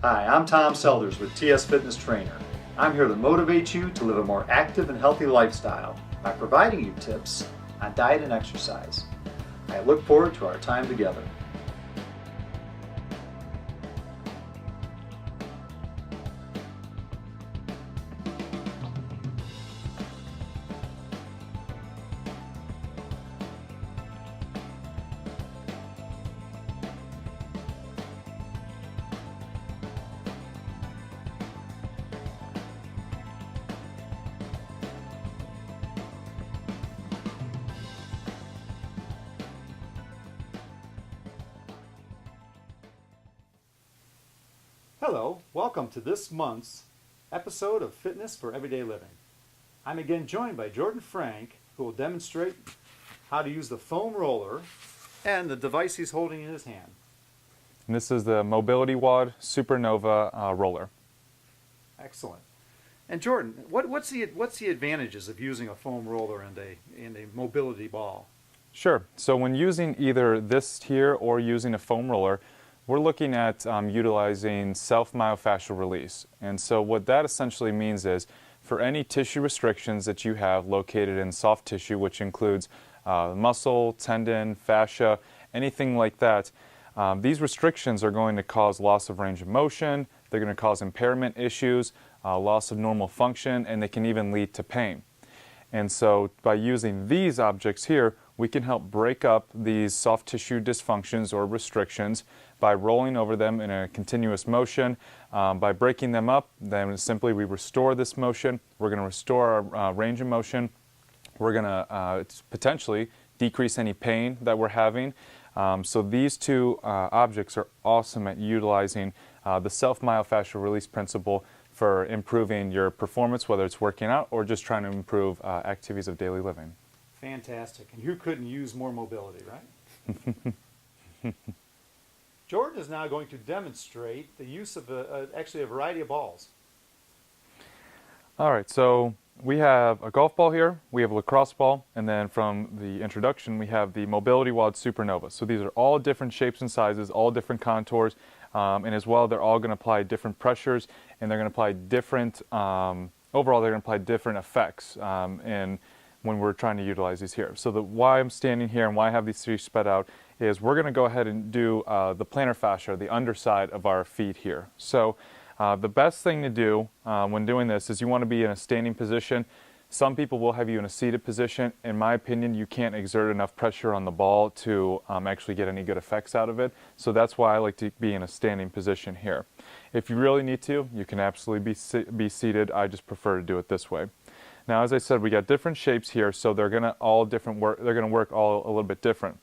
Hi, I'm Tom Selders with TS Fitness Trainer. I'm here to motivate you to live a more active and healthy lifestyle by providing you tips on diet and exercise. I look forward to our time together. Hello, welcome to this month's episode of Fitness for Everyday Living. I'm again joined by Jordan Frank, who will demonstrate how to use the foam roller and the device he's holding in his hand. And this is the Mobility WOD Supernova roller. Excellent. And Jordan, what's the advantages of using a foam roller and a mobility ball? Sure. So when using either this here or using a foam roller, we're looking at utilizing self-myofascial release. And so what that essentially means is for any tissue restrictions that you have located in soft tissue, which includes muscle, tendon, fascia, anything like that, these restrictions are going to cause loss of range of motion, they're going to cause impairment issues, loss of normal function, and they can even lead to pain. And so by using these objects here, we can help break up these soft tissue dysfunctions or restrictions by rolling over them in a continuous motion. By breaking them up, then simply we restore this motion. We're going to restore our range of motion. We're going to potentially decrease any pain that we're having. So these two objects are awesome at utilizing the self-myofascial release principle for improving your performance, whether it's working out or just trying to improve activities of daily living. Fantastic. And who couldn't use more mobility, right? Jordan is now going to demonstrate the use of actually a variety of balls. All right, so we have a golf ball here, we have a lacrosse ball, and then from the introduction we have the Mobility WOD Supernova. So these are all different shapes and sizes, all different contours, and as well they're all going to apply different pressures, and they're going to apply different, overall they're going to apply different effects when we're trying to utilize these here. So why I'm standing here and why I have these three spread out is we're going to go ahead and do the plantar fascia, the underside of our feet here. So the best thing to do when doing this is you want to be in a standing position. Some people will have you in a seated position. In my opinion, you can't exert enough pressure on the ball to actually get any good effects out of it. So that's why I like to be in a standing position here. If you really need to, you can absolutely be seated. I just prefer to do it this way. Now, as I said, we got different shapes here, so they're going to work all a little bit different.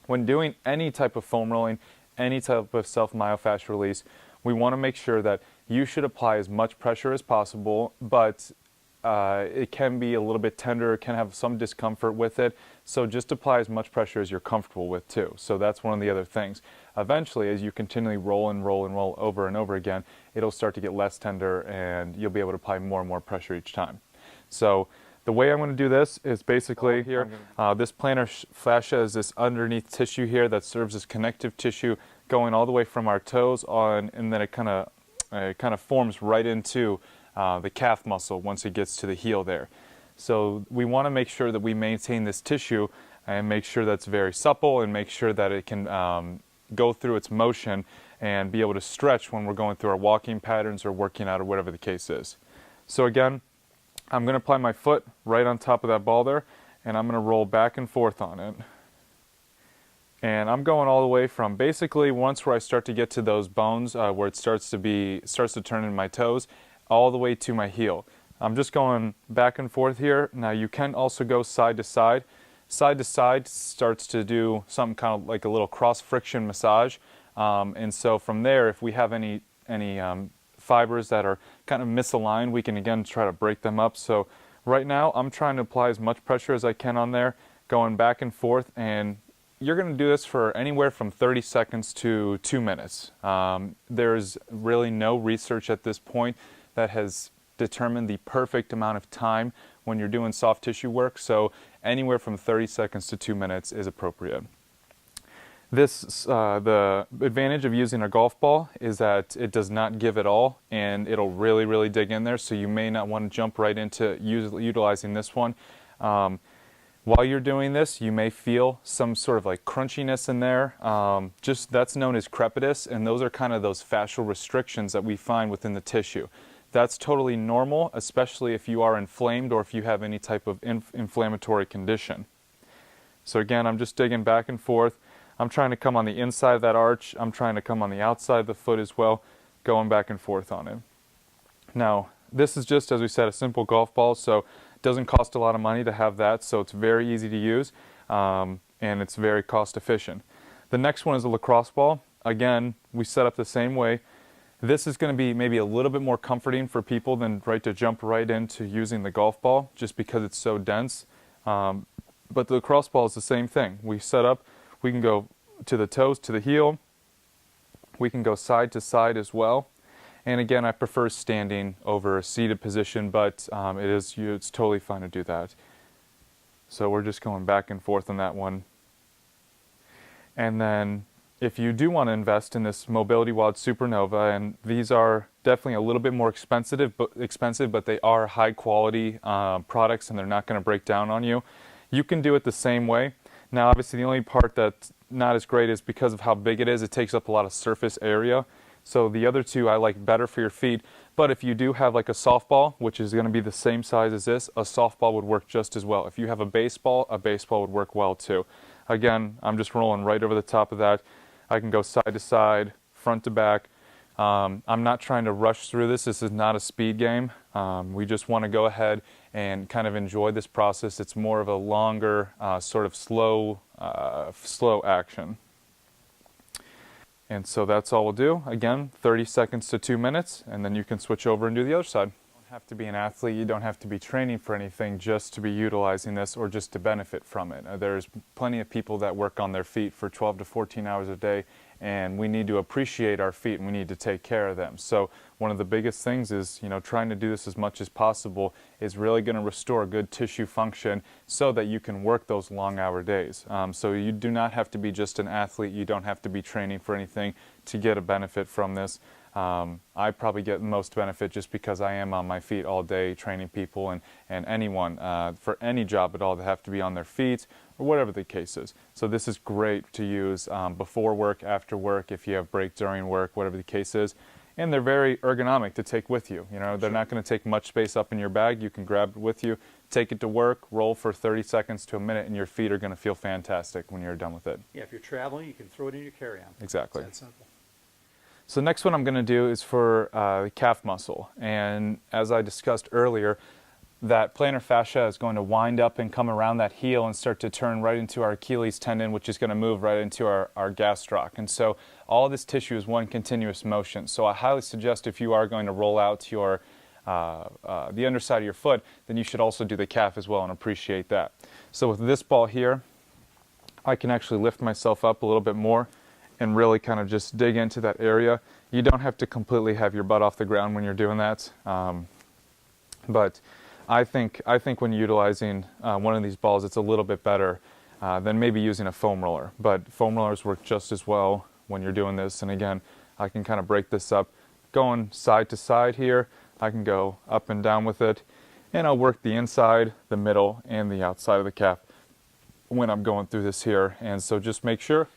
When doing any type of foam rolling, any type of self-myofascial release, we want to make sure that you should apply as much pressure as possible, but it can be a little bit tender, can have some discomfort with it, so just apply as much pressure as you're comfortable with too. So that's one of the other things. Eventually, as you continually roll and roll and roll over and over again, it'll start to get less tender and you'll be able to apply more and more pressure each time. So the way I'm going to do this is basically here, this plantar fascia is this underneath tissue here that serves as connective tissue going all the way from our toes on, and then it kind of forms right into the calf muscle once it gets to the heel there. So we want to make sure that we maintain this tissue and make sure that's very supple and make sure that it can go through its motion and be able to stretch when we're going through our walking patterns or working out or whatever the case is. So again, I'm going to apply my foot right on top of that ball there, and I'm going to roll back and forth on it. And I'm going all the way from basically once where I start to get to those bones where it starts to turn in my toes, all the way to my heel. I'm just going back and forth here. Now you can also go side to side. Side to side starts to do something kind of like a little cross friction massage. And so from there, if we have any fibers that are kind of misaligned, we can again try to break them up. So right now I'm trying to apply as much pressure as I can on there, going back and forth, and you're going to do this for anywhere from 30 seconds to 2 minutes. There's really no research at this point that has determined the perfect amount of time when you're doing soft tissue work, so anywhere from 30 seconds to 2 minutes is appropriate. The advantage of using a golf ball is that it does not give at all, and it'll really, really dig in there, so you may not want to jump right into utilizing this one. While you're doing this, you may feel some sort of like crunchiness in there. That's known as crepitus, and those are kind of those fascial restrictions that we find within the tissue. That's totally normal, especially if you are inflamed or if you have any type of inflammatory condition. So again, I'm just digging back and forth. I'm trying to come on the inside of that arch. I'm trying to come on the outside of the foot as well, going back and forth on it. Now, this is just, as we said, a simple golf ball, so it doesn't cost a lot of money to have that, so it's very easy to use, and it's very cost efficient. The next one is a lacrosse ball. Again, we set up the same way. This is going to be maybe a little bit more comforting for people than to jump right into using the golf ball, just because it's so dense. But the lacrosse ball is the same thing. We set up, we can go to the toes, to the heel. We can go side to side as well. And again, I prefer standing over a seated position, but it's totally fine to do that. So we're just going back and forth on that one. And then if you do want to invest in this Mobility WOD Supernova, and these are definitely a little bit more expensive, but they are high quality products and they're not going to break down on you. You can do it the same way. Now, obviously, the only part that's not as great is because of how big it is. It takes up a lot of surface area. So the other two I like better for your feet. But if you do have like a softball, which is going to be the same size as this, a softball would work just as well. If you have a baseball would work well too. Again, I'm just rolling right over the top of that. I can go side to side, front to back. I'm not trying to rush through this. This is not a speed game. We just want to go ahead and kind of enjoy this process. It's more of a longer, sort of slow action. And so that's all we'll do. Again, 30 seconds to 2 minutes, and then you can switch over and do the other side. You don't have to be an athlete. You don't have to be training for anything just to be utilizing this or just to benefit from it. There's plenty of people that work on their feet for 12 to 14 hours a day, and we need to appreciate our feet and we need to take care of them. So one of the biggest things is, trying to do this as much as possible is really going to restore good tissue function so that you can work those long hour days. So you do not have to be just an athlete. You don't have to be training for anything to get a benefit from this. I probably get the most benefit just because I am on my feet all day training people and anyone for any job at all that have to be on their feet or whatever the case is. So this is great to use before work, after work, if you have break during work, whatever the case is. And they're very ergonomic to take with you. They're not going to take much space up in your bag. You can grab it with you, take it to work, roll for 30 seconds to a minute, and your feet are going to feel fantastic when you're done with it. Yeah, if you're traveling, you can throw it in your carry-on. Exactly. It's that simple. So the next one I'm going to do is for the calf muscle. And as I discussed earlier, that plantar fascia is going to wind up and come around that heel and start to turn right into our Achilles tendon, which is going to move right into our gastroc. And so all this tissue is one continuous motion. So I highly suggest if you are going to roll out your the underside of your foot, then you should also do the calf as well and appreciate that. So with this ball here, I can actually lift myself up a little bit more and really kind of just dig into that area. You don't have to completely have your butt off the ground when you're doing that. But I think when utilizing one of these balls, it's a little bit better than maybe using a foam roller. But foam rollers work just as well when you're doing this. And again, I can kind of break this up. Going side to side here, I can go up and down with it. And I'll work the inside, the middle, and the outside of the calf when I'm going through this here. And so just make sure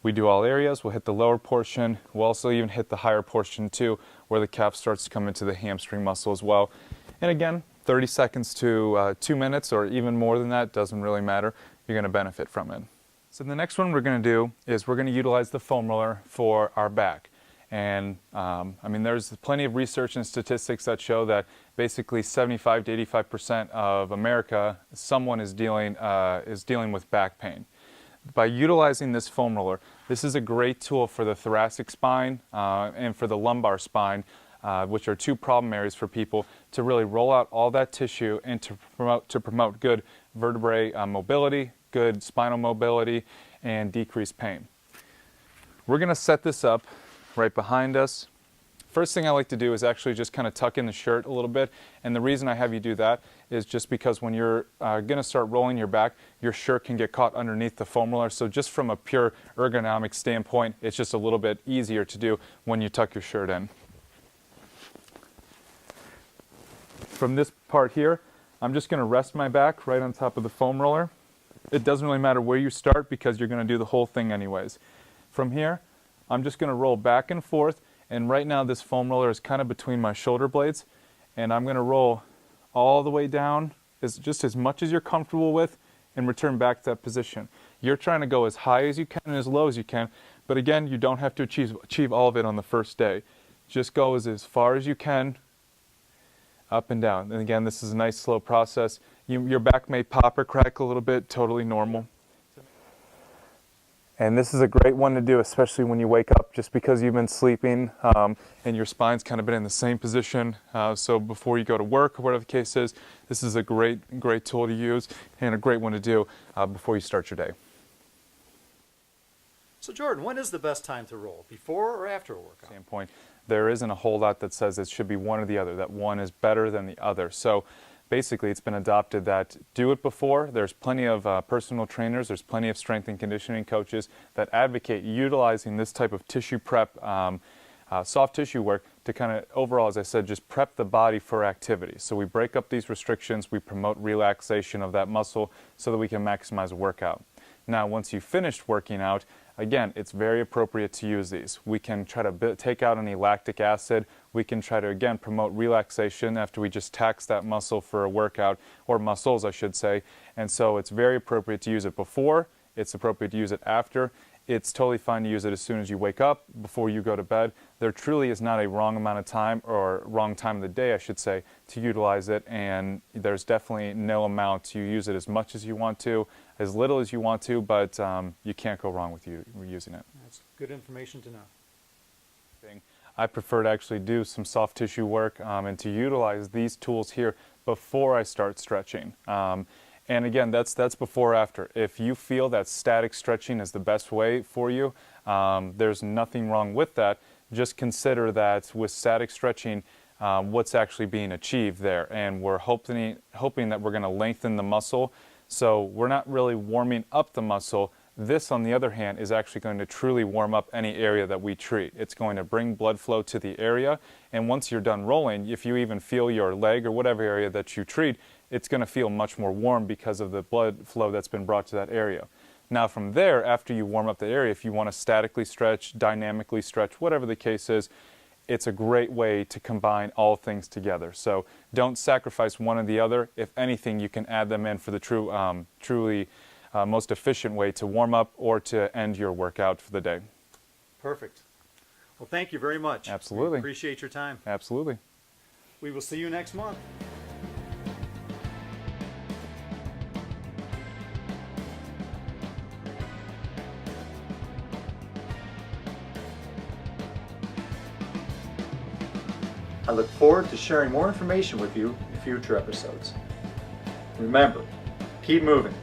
we do all areas. We'll hit the lower portion. We'll also even hit the higher portion too, where the calf starts to come into the hamstring muscle as well. And again, 30 seconds to 2 minutes or even more than that, doesn't really matter. You're going to benefit from it. So the next one we're going to do is we're going to utilize the foam roller for our back. And there's plenty of research and statistics that show that basically 75 to 85% of America, someone is dealing with back pain. By utilizing this foam roller, this is a great tool for the thoracic spine and for the lumbar spine, which are two problem areas for people, to really roll out all that tissue and to promote good vertebrae mobility, good spinal mobility, and decrease pain. We're going to set this up right behind us, first thing I like to do is actually just kind of tuck in the shirt a little bit. And the reason I have you do that is just because when you're going to start rolling your back, your shirt can get caught underneath the foam roller. So just from a pure ergonomic standpoint, it's just a little bit easier to do when you tuck your shirt in. From this part here, I'm just going to rest my back right on top of the foam roller. It doesn't really matter where you start because you're going to do the whole thing anyways. From here, I'm just going to roll back and forth, and right now this foam roller is kind of between my shoulder blades, and I'm going to roll all the way down just as much as you're comfortable with and return back to that position. You're trying to go as high as you can and as low as you can, but again, you don't have to achieve all of it on the first day. Just go as far as you can, up and down. And again, this is a nice slow process. Your back may pop or crack a little bit, totally normal. And this is a great one to do, especially when you wake up, just because you've been sleeping and your spine's kind of been in the same position. So before you go to work or whatever the case is, this is a great tool to use and a great one to do before you start your day. So Jordan, when is the best time to roll? Before or after a workout? Standpoint, there isn't a whole lot that says it should be one or the other, that one is better than the other. So basically, it's been adopted that do it before. There's plenty of personal trainers, there's plenty of strength and conditioning coaches that advocate utilizing this type of tissue prep, soft tissue work to kind of overall, as I said, just prep the body for activity. So we break up these restrictions, we promote relaxation of that muscle so that we can maximize a workout. Now, once you've finished working out, again, it's very appropriate to use these. We can try to take out any lactic acid. We can try to, again, promote relaxation after we just tax that muscle for a workout, or muscles, I should say. And so it's very appropriate to use it before. It's appropriate to use it after. It's totally fine to use it as soon as you wake up, before you go to bed. There truly is not a wrong amount of time, or wrong time of the day, I should say, to utilize it. And there's definitely no amount. You use it as much as you want to, as little as you want to, but you can't go wrong with using it. That's good information to know. I prefer to actually do some soft tissue work and to utilize these tools here before I start stretching. And again, that's before or after. If you feel that static stretching is the best way for you, there's nothing wrong with that. Just consider that with static stretching, what's actually being achieved there. And we're hoping that we're going to lengthen the muscle. So we're not really warming up the muscle. This, on the other hand, is actually going to truly warm up any area that we treat. It's going to bring blood flow to the area, and once you're done rolling, if you even feel your leg or whatever area that you treat, it's going to feel much more warm because of the blood flow that's been brought to that area. Now from there, after you warm up the area, if you want to statically stretch, dynamically stretch, whatever the case is, it's a great way to combine all things together. So don't sacrifice one or the other. If anything, you can add them in for the truly most efficient way to warm up or to end your workout for the day. Perfect. Well, thank you very much. Absolutely. We appreciate your time. Absolutely. We will see you next month. I look forward to sharing more information with you in future episodes. Remember, keep moving.